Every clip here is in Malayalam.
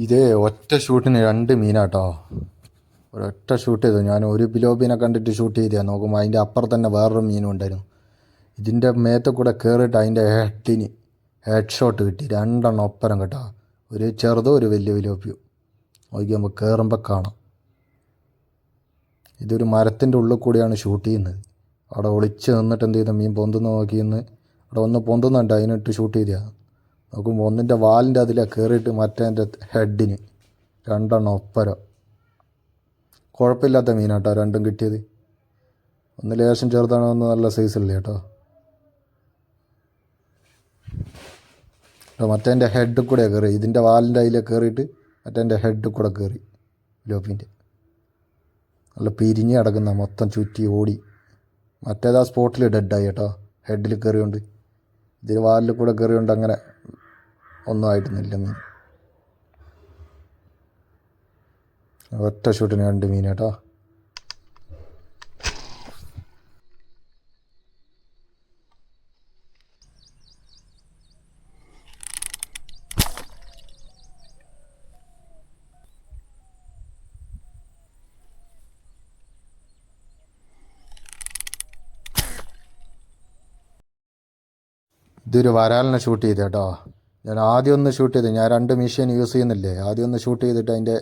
ഇതേ ഒറ്റ ഷൂട്ടിന് 2 മീനാട്ടോ. ഒരൊറ്റ ഷൂട്ട് ചെയ്തു. ഞാൻ ഒരു പിലോപ്പിനെ കണ്ടിട്ട് ഷൂട്ട് ചെയ്തതാണ്. നോക്കുമ്പോൾ അതിൻ്റെ അപ്പുറത്ത് തന്നെ വേറൊരു മീനും ഉണ്ടായിരുന്നു. ഇതിൻ്റെ മേത്ത് കൂടെ കയറിയിട്ട് അതിൻ്റെ ഹെഡിന് ഹെഡ് ഷോട്ട് കിട്ടി. 2 എണ്ണം ഒപ്പരം കേട്ടോ. ഒരു ചെറുതും ഒരു വലിയ പിലോപ്പിയും. നോക്കിയാൽ കയറുമ്പോൾ കാണാം. ഇതൊരു മരത്തിൻ്റെ ഉള്ളിൽ കൂടിയാണ് ഷൂട്ട് ചെയ്യുന്നത്. അവിടെ ഒളിച്ച് നിന്നിട്ട് എന്ത് ചെയ്ത മീൻ പൊന്തുന്ന നോക്കിയെന്ന് അവിടെ ഒന്ന് പൊന്തുന്നുണ്ട്. അതിനിട്ട് ഷൂട്ട് ചെയ്തതാണ്. നോക്കുമ്പോൾ ഒന്നിൻ്റെ വാലിൻ്റെ അതിലാണ് കയറിയിട്ട് മറ്റേൻ്റെ ഹെഡിന് 2 എണ്ണം ഒപ്പരം. കുഴപ്പമില്ലാത്ത മീനാട്ടോ രണ്ടും കിട്ടിയത്. ഒന്ന് ലേശം ചെറുതാണ്, ഒന്ന് നല്ല സൈസുള്ള കേട്ടോ. മറ്റേൻ്റെ ഹെഡിൽ കൂടെ കയറി. ഇതിൻ്റെ വാലിൻ്റെ അതിലെ കയറിയിട്ട് മറ്റേൻ്റെ ഹെഡിൽ കൂടെ കയറി. ലോപ്പിൻ്റെ നല്ല പിരിഞ്ഞ് കിടക്കുന്ന മൊത്തം ചുറ്റി ഓടി. മറ്റേതാ സ്പോട്ടിൽ ഡെഡായി കേട്ടോ. ഹെഡിൽ കയറിയോണ്ട് ഇതിൽ വാലിൽ കൂടെ കയറിയോണ്ട് അങ്ങനെ ഒന്നും ആയിട്ടൊന്നുമില്ല മീൻ. ഒറ്റ ഷൂട്ടിന് 2 മീൻ കേട്ടോ. ഇതൊരു വരാലിനെ ഷൂട്ട് ചെയ്ത് കേട്ടോ. ഞാൻ ആദ്യം ഒന്ന് ഷൂട്ട് ചെയ്ത്, ഞാൻ 2 മെഷീൻ യൂസ് ചെയ്യുന്നില്ലേ, ആദ്യം ഒന്ന് ഷൂട്ട് ചെയ്തിട്ട് അതിൻ്റെ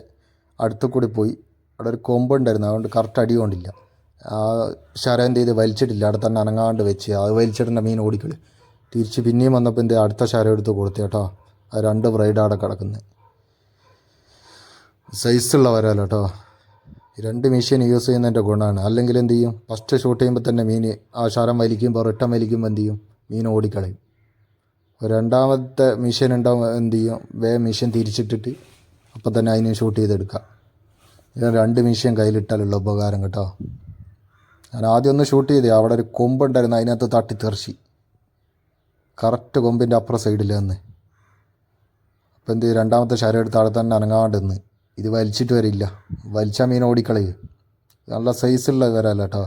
അടുത്ത് കൂടി പോയി. അവിടെ ഒരു കൊമ്പുണ്ടായിരുന്നു, അതുകൊണ്ട് കറക്റ്റ് അടി കൊണ്ടില്ല. ആ ശരം എന്ത് ചെയ്ത് വലിച്ചിട്ടില്ല, അവിടെ തന്നെ അനങ്ങാണ്ട് വെച്ച്. അത് വലിച്ചിടേണ്ട മീൻ ഓടിക്കളി. തിരിച്ച് പിന്നെയും വന്നപ്പോൾ എൻ്റെ അടുത്ത ശരം എടുത്ത് കൊടുത്തു കേട്ടോ. അത് 2 ബ്രൈഡ് അവിടെ കിടക്കുന്നത്. സൈസുള്ള വരാൽ കേട്ടോ. 2 മെഷീൻ യൂസ് ചെയ്യുന്നതിൻ്റെ ഗുണമാണ്. അല്ലെങ്കിൽ എന്ത് ചെയ്യും, ഫസ്റ്റ് ഷൂട്ട് ചെയ്യുമ്പോൾ തന്നെ മീൻ ആ ശരം വലിക്കുമ്പോൾ റിട്ടം വലിക്കുമ്പോൾ എന്ത് ചെയ്യും, മീൻ ഓടിക്കളയും. രണ്ടാമത്തെ മെഷീൻ ഉണ്ടാവും, എന്ത് ചെയ്യും, മെഷീൻ തിരിച്ചിട്ടിട്ട് അപ്പം തന്നെ അതിനെ ഷൂട്ട് ചെയ്തെടുക്കാം. ഞാൻ 2 മെഷീൻ കയ്യിലിട്ടാലുള്ള ഉപകാരം കേട്ടോ. ഞാൻ ആദ്യം ഒന്ന് ഷൂട്ട് ചെയ്തേ, അവിടെ ഒരു കൊമ്പുണ്ടായിരുന്നു, അതിനകത്ത് തട്ടി തെറിച്ച് കറക്റ്റ് കൊമ്പിൻ്റെ അപ്പുറം സൈഡിൽ നിന്ന്. അപ്പം എന്ത് ചെയ്യും, രണ്ടാമത്തെ ശരം എടുത്ത് അവിടെ തന്നെ അനങ്ങാണ്ട് നിന്ന്. ഇത് വലിച്ചിട്ട് വരില്ല, വലിച്ചാൽ മീൻ ഓടിക്കളയും. നല്ല സൈസുള്ള വരാല്ല കേട്ടോ.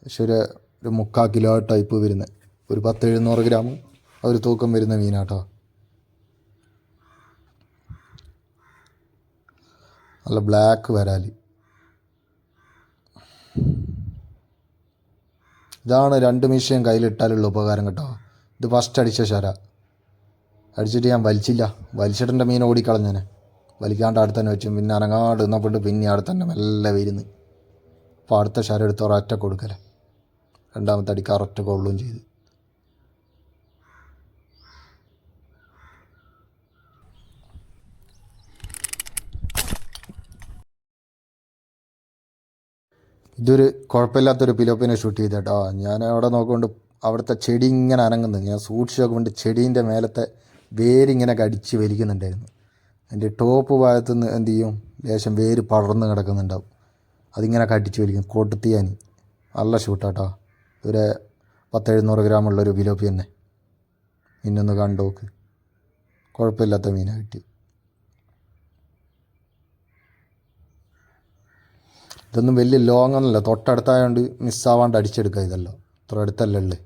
പക്ഷെ ഒരു 3/4 കിലോ ടൈപ്പ് വരുന്നത്, ഒരു 10-700 ഗ്രാം ഒരു തൂക്കം വരുന്ന മീനാട്ടോ. നല്ല ബ്ലാക്ക് വരാൽ. ഇതാണ് 2 മെഷീൻ കയ്യിലിട്ടാലുള്ള ഉപകാരം കേട്ടോ. ഇത് ഫസ്റ്റ് അടിച്ച ശര അടിച്ചിട്ട് ഞാൻ വലിച്ചില്ല, വലിച്ചിട്ടെൻ്റെ മീൻ ഓടിക്കളഞ്ഞനെ. വലിക്കാണ്ട് അവിടെ തന്നെ വെച്ചു. പിന്നെ അനങ്ങാണ്ട് നിന്നപ്പോട്ട് പിന്നെ അവിടെ തന്നെ മെല്ലെ വരുന്നു. അപ്പോൾ അടുത്ത ശര എടുത്ത് ഒരൊറ്റ കൊടുക്കല, രണ്ടാമത്തെ അടിക്ക് ഒരൊറ്റ കൊള്ളുകയും ചെയ്തു. ഇതൊരു കുഴപ്പമില്ലാത്തൊരു പിലോപ്പിനെ ഷൂട്ട് ചെയ്ത് കേട്ടോ. ഞാൻ അവിടെ നോക്കുകൊണ്ട് അവിടുത്തെ ചെടി ഇങ്ങനെ അനങ്ങുന്നു. ഞാൻ സൂക്ഷിച്ച് നോക്കുമ്പോൾ ചെടീൻ്റെ മേലത്തെ വേരിങ്ങനെ കടിച്ച് വലിക്കുന്നുണ്ടായിരുന്നു. അതിൻ്റെ ടോപ്പ് ഭാഗത്തുനിന്ന് എന്ത് ചെയ്യും, ലേശം വേര് പടർന്ന് കിടക്കുന്നുണ്ടാവും. അതിങ്ങനെ കടിച്ച് വലിക്കും. കൊടുത്തിയാൻ നല്ല ഷൂട്ടാട്ടോ. ഒരു 10-700 ഗ്രാമുള്ളൊരു പിലോപ്പി തന്നെ. പിന്നൊന്ന് കണ്ടോക്ക്, കുഴപ്പമില്ലാത്ത മീനാണ് കിട്ടി. ഇതൊന്നും വലിയ ലോങ് ഒന്നുമല്ല, തൊട്ടടുത്തായതുകൊണ്ട് മിസ്സാവാണ്ട് അടിച്ചെടുക്കുക. ഇതല്ലോ ഇത്ര അടുത്തല്ലേ ഉള്ളു.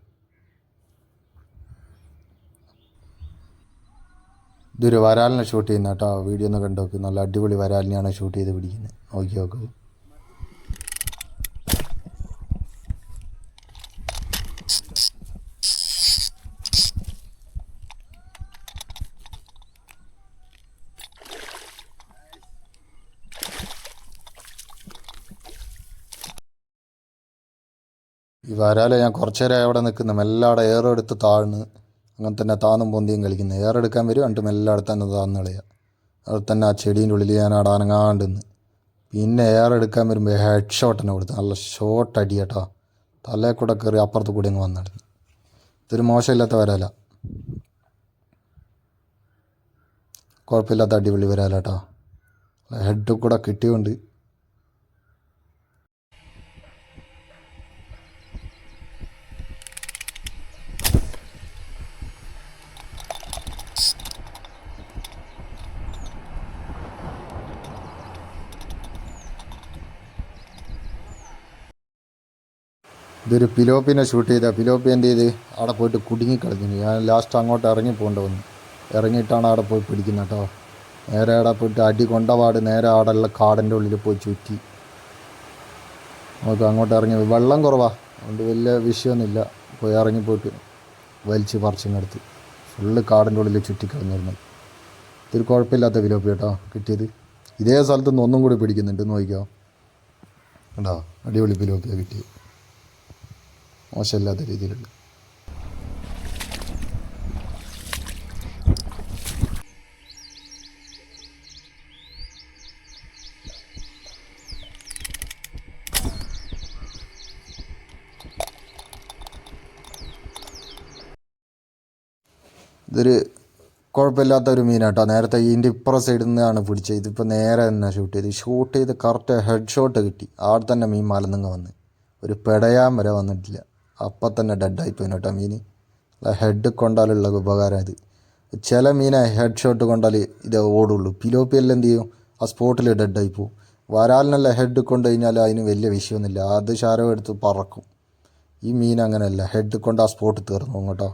ഇതൊരു വരാലിനെ ഷൂട്ട് ചെയ്യുന്ന കേട്ടോ. വീഡിയോ ഒന്ന് കണ്ടു നോക്ക്. നല്ല അടിപൊളി വരാലിനെയാണ് ഷൂട്ട് ചെയ്ത് പിടിക്കുന്നത്. നോക്കി നോക്ക്. ഈ വരാലെ ഞാൻ കുറച്ച് നേരം അവിടെ നിൽക്കുന്നു. മെല്ലെ അവിടെ ഏറെടുത്ത് താഴ്ന്ന് അങ്ങനെ തന്നെ താന്നും പൊന്തിയും കളിക്കുന്നത്. ഏറെടുക്കാൻ വരും, എന്നിട്ട് മെല്ലെ അവിടെ തന്നെ താന്ന് കളയുക. അവിടെ തന്നെ ആ ചെടീൻ്റെ ഉള്ളിൽ ഞാൻ അവിടെ അനങ്ങാണ്ട് നിന്ന്. പിന്നെ ഏറെടുക്കാൻ വരുമ്പോൾ ഹെഡ് ഷോട്ട് തന്നെ കൊടുത്തു. നല്ല ഷോട്ട് അടി കേട്ടോ. തലയിൽ കൂടെ കയറി അപ്പുറത്ത് കൂടി അങ്ങ് വന്നിടുന്നു. ഇതൊരു മോശമില്ലാത്ത വരാല, കുഴപ്പമില്ലാത്ത അടിപൊളി വരാല കേട്ടോ. ഹെഡ് കൂടെ കിട്ടിയോണ്ട് ഇതൊരു പിലോപ്പിനെ ഷൂട്ട് ചെയ്ത. പിലോപ്പി എന്ത് ചെയ്ത് അവിടെ പോയിട്ട് കുടുങ്ങിക്കളഞ്ഞു. ഞാൻ ലാസ്റ്റ് അങ്ങോട്ട് ഇറങ്ങി പോകേണ്ടി വന്നു. ഇറങ്ങിയിട്ടാണ് അവിടെ പോയി പിടിക്കുന്നത് കേട്ടോ. നേരെ അവിടെ പോയിട്ട് അടി കൊണ്ടപാട് നേരെ ആടെല്ലാം കാടിൻ്റെ ഉള്ളിൽ പോയി ചുറ്റി നമുക്ക് അങ്ങോട്ട് ഇറങ്ങി. വെള്ളം കുറവാ, അതുകൊണ്ട് വലിയ വിഷയമൊന്നുമില്ല. പോയി ഇറങ്ങിപ്പോയിട്ട് വലിച്ച് പറിച്ചിങ്ങെടുത്ത് ഫുള്ള് കാടിൻ്റെ ഉള്ളിൽ ചുറ്റിക്കളഞ്ഞിരുന്നു. ഇതൊരു കുഴപ്പമില്ലാത്ത വിലോപ്പി കേട്ടോ കിട്ടിയത്. ഇതേ സ്ഥലത്ത് നിന്ന് ഒന്നും കൂടി പിടിക്കുന്നുണ്ട്, നോക്കിക്കോ. കേട്ടോ, അടിപൊളി വിലോപ്പിയാണ് കിട്ടിയത്, മോശമില്ലാത്ത രീതിയിലുള്ള. ഇതൊരു കുഴപ്പമില്ലാത്തൊരു മീനാട്ടോ. നേരത്തെ ഇതിൻ്റെ ഇപ്പുറം സൈഡിൽ നിന്നാണ് പിടിച്ചത്. ഇതിപ്പോൾ നേരെ തന്നെ ഷൂട്ട് ചെയ്ത് കറക്റ്റ് ഹെഡ് ഷോട്ട് കിട്ടി. അവിടെ തന്നെ മീൻ മലന്നിങ്ങ് വന്ന് ഒരു പെടയാൻ വരെ വന്നിട്ടില്ല. അപ്പം തന്നെ ഡെഡായിപ്പോയി കേട്ടോ മീൻ. ഹെഡ് കൊണ്ടാലുള്ള ഉപകാരം ഇത്. ചില മീനെ ഹെഡ് ഷോട്ട് കൊണ്ടാൽ ഇത് ഓടുള്ളൂ. പിലോപ്പിയെല്ലാം എന്ത് ചെയ്യും, ആ സ്പോട്ടിൽ ഡെഡായി പോവും. വരാലിനല്ല ഹെഡ് കൊണ്ട് കഴിഞ്ഞാൽ അതിന് വലിയ വിഷയമൊന്നുമില്ല, അത് ശാരം എടുത്ത് പറക്കും. ഈ മീൻ അങ്ങനെയല്ല, ഹെഡ് കൊണ്ട് ആ സ്പോട്ട് തീർന്നു കേട്ടോ.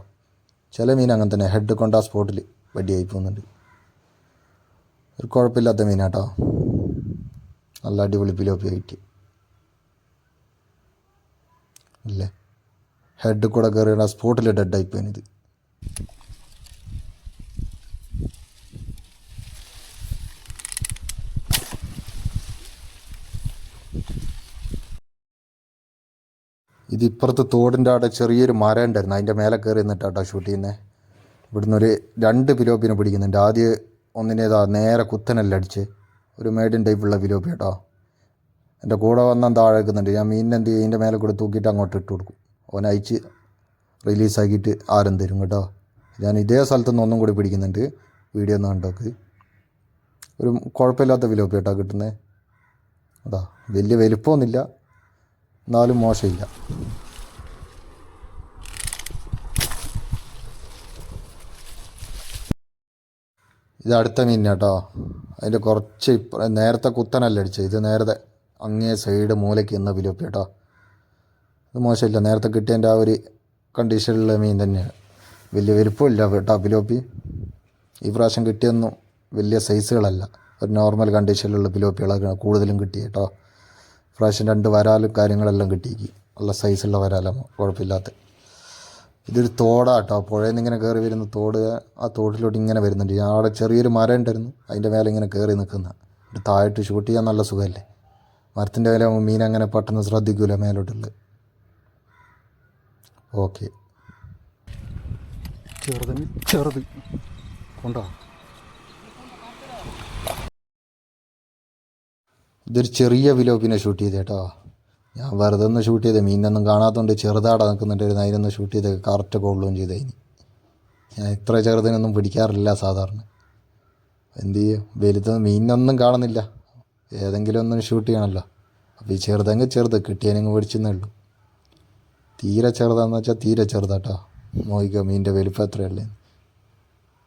ചില മീൻ അങ്ങനെ തന്നെ ഹെഡ് കൊണ്ട് ആ സ്പോട്ടിൽ വടിയായി പോകുന്നുണ്ട്. ഒരു കുഴപ്പമില്ലാത്ത മീനാട്ടോ, നല്ല അടിപൊളി പിലോപ്പി കിട്ടി അല്ലേ. ഹെഡ് കൂടെ കയറി ആ സ്പോട്ടിൽ ഡെഡായി പോയിത്. ഇതിപ്പുറത്ത് തോടിൻ്റെ അവിടെ ചെറിയൊരു മരം ഉണ്ടായിരുന്നു, അതിൻ്റെ മേലെ കയറി നിന്നിട്ടാട്ടോ ഷൂട്ട് ചെയ്യുന്നത്. ഇവിടുന്ന് ഒരു 2 പിലോപ്പിനെ പിടിക്കുന്നുണ്ട്. ആദ്യം ഒന്നിനേതാ നേരെ കുത്തനല്ല അടിച്ച്, ഒരു മേഡിൻ ടൈപ്പുള്ള പിലോപ്പി കേട്ടോ. എൻ്റെ കൂടെ വന്നാൽ താഴെ വെക്കുന്നുണ്ട്. ഞാൻ മീനിനെ എന്ത് ചെയ്യും, ഇതിൻ്റെ മേലെ കൂടെ തൂക്കിയിട്ട് അങ്ങോട്ട് ഇട്ട് കൊടുക്കും. ഓൻ അയച്ച് റിലീസാക്കിയിട്ട് ആരും തരും കേട്ടോ. ഞാൻ ഇതേ സ്ഥലത്തു നിന്ന് ഒന്നും കൂടി പിടിക്കുന്നുണ്ട്, വീഡിയോ ഒന്ന് കണ്ടോക്ക്. ഒരു കുഴപ്പമില്ലാത്ത പിലോപ്പി കേട്ടോ കിട്ടുന്നത്. അതാ വലിയ വലിപ്പമൊന്നുമില്ല, എന്നാലും മോശമില്ല. ഇത് അടുത്ത മീൻ കേട്ടോ. അതിൻ്റെ കുറച്ച് നേരത്തെ കുത്തനല്ല അടിച്ചത്, ഇത് നേരത്തെ അങ്ങേ സൈഡ് മൂലയ്ക്ക് എന്ന പിലോപ്പി കേട്ടോ. ഇത് മോശമില്ല, നേരത്തെ കിട്ടിയതിൻ്റെ ആ ഒരു കണ്ടീഷനിലുള്ള മീൻ തന്നെയാണ്. വലിയ വലിപ്പമില്ല കേട്ടോ പിലോപ്പി. ഈ പ്രാവശ്യം കിട്ടിയൊന്നും വലിയ സൈസുകളല്ല, ഒരു നോർമൽ കണ്ടീഷനിലുള്ള പിലോപ്പികളൊക്കെ കൂടുതലും കിട്ടി കേട്ടോ. പ്രാവശ്യം 2 വരാലും കാര്യങ്ങളെല്ലാം കിട്ടിയേക്ക്, നല്ല സൈസുള്ള വരാലാണ്, കുഴപ്പമില്ലാത്ത. ഇതൊരു തോടാട്ടോ, പുഴയിൽ നിന്ന് ഇങ്ങനെ കയറി വരുന്ന തോട്. ആ തോട്ടിലോട്ട് ഇങ്ങനെ വരുന്നുണ്ട്. ഞാൻ അവിടെ ചെറിയൊരു മരം ഉണ്ടായിരുന്നു, അതിൻ്റെ മേലെ ഇങ്ങനെ കയറി നിൽക്കുന്ന ഒരു താഴോട്ട് ഷൂട്ട് ചെയ്യാൻ നല്ല സുഖമല്ലേ. മരത്തിൻ്റെ മേലെ മീൻ അങ്ങനെ പെട്ടെന്ന് ശ്രദ്ധിക്കൂല മേലോട്ടുള്ളത്. ഓക്കെ, ചെറുത് കൊണ്ടോ. ഇതൊരു ചെറിയ വിലോപ്പിനെ ഷൂട്ട് ചെയ്ത് കേട്ടോ. ഞാൻ വെറുതെ ഒന്ന് ഷൂട്ട് ചെയ്തത്, മീനൊന്നും കാണാത്തതുകൊണ്ട് ചെറുതാടെ നിൽക്കുന്നുണ്ടായിരുന്നു, അതിനൊന്ന് ഷൂട്ട് ചെയ്ത് കറക്റ്റ് കൊള്ളുകയും ചെയ്ത്. അതിന് ഞാൻ ഇത്ര ചെറുതിനൊന്നും പിടിക്കാറില്ല സാധാരണ. എന്ത് ചെയ്യും, വലുത് മീനൊന്നും കാണുന്നില്ല, ഏതെങ്കിലും ഒന്നും ഷൂട്ട് ചെയ്യണമല്ലോ. അപ്പോൾ ഈ ചെറുതെങ്കിൽ ചെറുത് കിട്ടിയതിനങ്ങ് പിടിച്ചെന്നേ ഉള്ളൂ. തീരെ ചെറുതാണെന്ന് വെച്ചാൽ തീരെ ചെറുതാട്ടോ. നോക്കിക്കോ മീനിൻ്റെ വലുപ്പം എത്രയല്ലേ.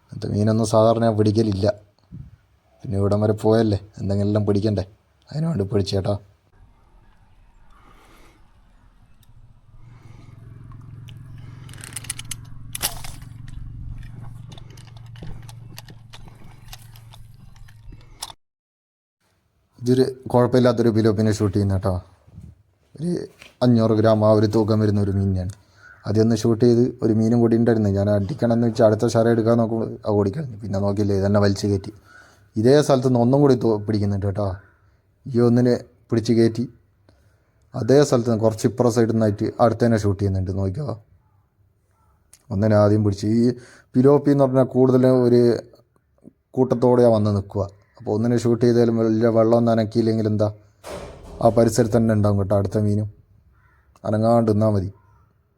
അങ്ങനത്തെ മീനൊന്നും സാധാരണ പിടിക്കലില്ല. പിന്നെ ഇവിടം വരെ പോയല്ലേ, എന്തെങ്കിലും പിടിക്കണ്ടേ, അതിനു വേണ്ടി പിടിച്ചേട്ടാ. ഇതൊരു കുഴപ്പമില്ലാത്തൊരു പിലോപ്പിനെ ഷൂട്ട് ചെയ്യുന്ന കേട്ടോ. ഒരു 500 ഗ്രാം ആ ഒരു തൂക്കം വരുന്ന ഒരു മീനിനെയാണ്. അതൊന്ന് ഷൂട്ട് ചെയ്ത് ഒരു മീനും കൂടി ഉണ്ടായിരുന്നു. ഞാൻ അടിക്കണമെന്ന് വെച്ചാൽ അടുത്ത ശരം എടുക്കാൻ നോക്കുമ്പോൾ അത് ഓടിക്കളഞ്ഞു. പിന്നെ നോക്കിയില്ലേ, ഇതന്നെ വലിച്ച് കയറ്റി. ഇതേ സ്ഥലത്ത് നിന്ന് ഒന്നും കൂടി പിടിക്കുന്നുണ്ട് കേട്ടോ. ഈ ഒന്നിനെ പിടിച്ച് കയറ്റി അതേ സ്ഥലത്ത് നിന്ന് കുറച്ച് ഇപ്പുറം സൈഡിൽ നിന്നായിട്ട് അടുത്തന്നെ ഷൂട്ട് ചെയ്യുന്നുണ്ട്. നോക്കിയോ, ഒന്നിനെ ആദ്യം പിടിച്ച്. ഈ പിലോപ്പി എന്ന് പറഞ്ഞാൽ കൂടുതലും ഒരു കൂട്ടത്തോടെയാണ് വന്ന് നിൽക്കുക. അപ്പോൾ ഒന്നിനെ ഷൂട്ട് ചെയ്താലും വലിയ വെള്ളം നനക്കിയില്ലെങ്കിൽ എന്താ, ആ പരിസരത്ത് തന്നെ ഉണ്ടാവും കേട്ടോ അടുത്ത മീനും. അനങ്ങാണ്ട് നിന്നാൽ മതി.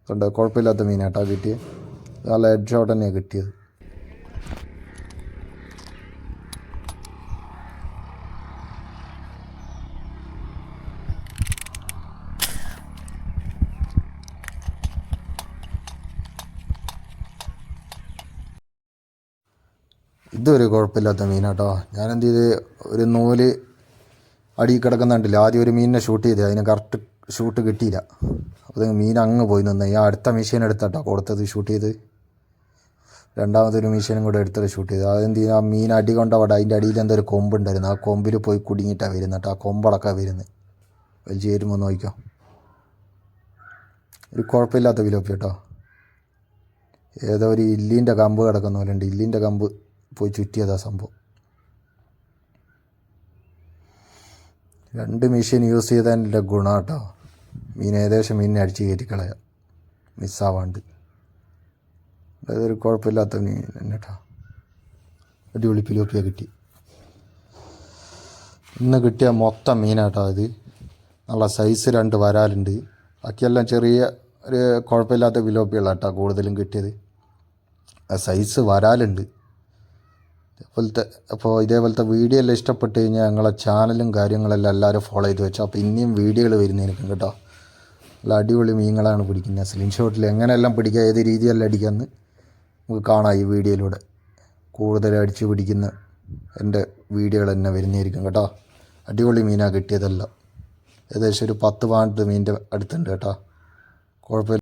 കണ്ടോ, കുഴപ്പമില്ലാത്ത മീനാട്ടോ കിട്ടിയത്. നല്ല ഹെഡ് ഷോട്ട് തന്നെയാണ് കിട്ടിയത്. ഇതൊരു കുഴപ്പമില്ലാത്ത മീനാട്ടോ. ഞാനെന്ത് ചെയ്ത്, ഒരു നൂല് അടി കിടക്കുന്നുണ്ടല്ലോ, ആദ്യം ഒരു മീനിനെ ഷൂട്ട് ചെയ്ത് അതിന് കറക്റ്റ് ഷൂട്ട് കിട്ടിയില്ല. അപ്പോൾ മീൻ അങ്ങ് പോയി നിന്ന്. ഞാൻ അടുത്ത മെഷീൻ എടുത്താട്ടോ കൊടുത്തത് ഷൂട്ട് ചെയ്ത്. രണ്ടാമതൊരു മീശനും കൂടെ എടുത്തിട്ട് ഷൂട്ട് ചെയ്തു. അതെന്ത് ചെയ്യും, ആ മീൻ അടി കൊണ്ടവിടെ അതിൻ്റെ അടിയിൽ എന്തോ ഒരു കൊമ്പുണ്ടായിരുന്നു, ആ കൊമ്പിൽ പോയി കുടുങ്ങിയിട്ടാണ് വരുന്നത് കേട്ടോ. ആ കൊമ്പടക്കാണ് വരുന്നത്. വലിച്ച് ചേരുമ്പോൾ നോക്കിക്കോ. ഒരു കുഴപ്പമില്ലാത്ത വിലോപ്പി കേട്ടോ. ഏതോ ഒരു ഇല്ലീൻ്റെ കമ്പ് കിടക്കുന്ന പോലെ ഉണ്ട്. ഇല്ലീൻ്റെ കമ്പ് പോയി ചുറ്റിയതാ സംഭവം. 2 മെഷീൻ യൂസ് ചെയ്തതിൻ്റെ ഗുണം കേട്ടോ. മീൻ ഏകദേശം മീനിനെ അടിച്ച് കയറ്റിക്കളയാം മിസ്സാവാണ്ട്. അതൊരു കുഴപ്പമില്ലാത്ത മീൻ തന്നെ കേട്ടോ. അടിപൊളി പിലോപ്പിയ കിട്ടി. ഇന്ന് കിട്ടിയ മൊത്തം മീനാട്ടോ ഇത്. നല്ല സൈസ് 2 വരാലുണ്ട്. ബാക്കിയെല്ലാം ചെറിയ ഒരു കുഴപ്പമില്ലാത്ത പിലോപ്പികളാണ് കേട്ടോ കൂടുതലും കിട്ടിയത്. ആ സൈസ് വരാലുണ്ട് ഇതേപോലത്തെ. അപ്പോൾ ഇതേപോലത്തെ വീഡിയോ എല്ലാം ഇഷ്ടപ്പെട്ട് കഴിഞ്ഞാൽ ഞങ്ങളെ ചാനലും കാര്യങ്ങളെല്ലാം എല്ലാവരും ഫോളോ ചെയ്ത് വെച്ചോ. അപ്പോൾ ഇനിയും വീഡിയോകൾ വരുന്നതിനൊക്കെ കേട്ടോ. നല്ല അടിപൊളി മീനുകളാണ് പിടിക്കുന്നത്. സ്ലിം ഷോട്ടിൽ എങ്ങനെയെല്ലാം പിടിക്കുക, ഏത് രീതിയെല്ലാം അടിക്കാമെന്ന് നമുക്ക് കാണാം ഈ വീഡിയോയിലൂടെ. കൂടുതൽ അടിച്ച് പിടിക്കുന്ന എൻ്റെ വീഡിയോകൾ തന്നെ വരുന്നതായിരിക്കും കേട്ടോ. അടിപൊളി മീനാണ് കിട്ടിയതെല്ലാം. ഏകദേശം ഒരു 10 പാണ്ട് മീനിൻ്റെ അടുത്തുണ്ട് കേട്ടോ. കുഴപ്പമില്ല.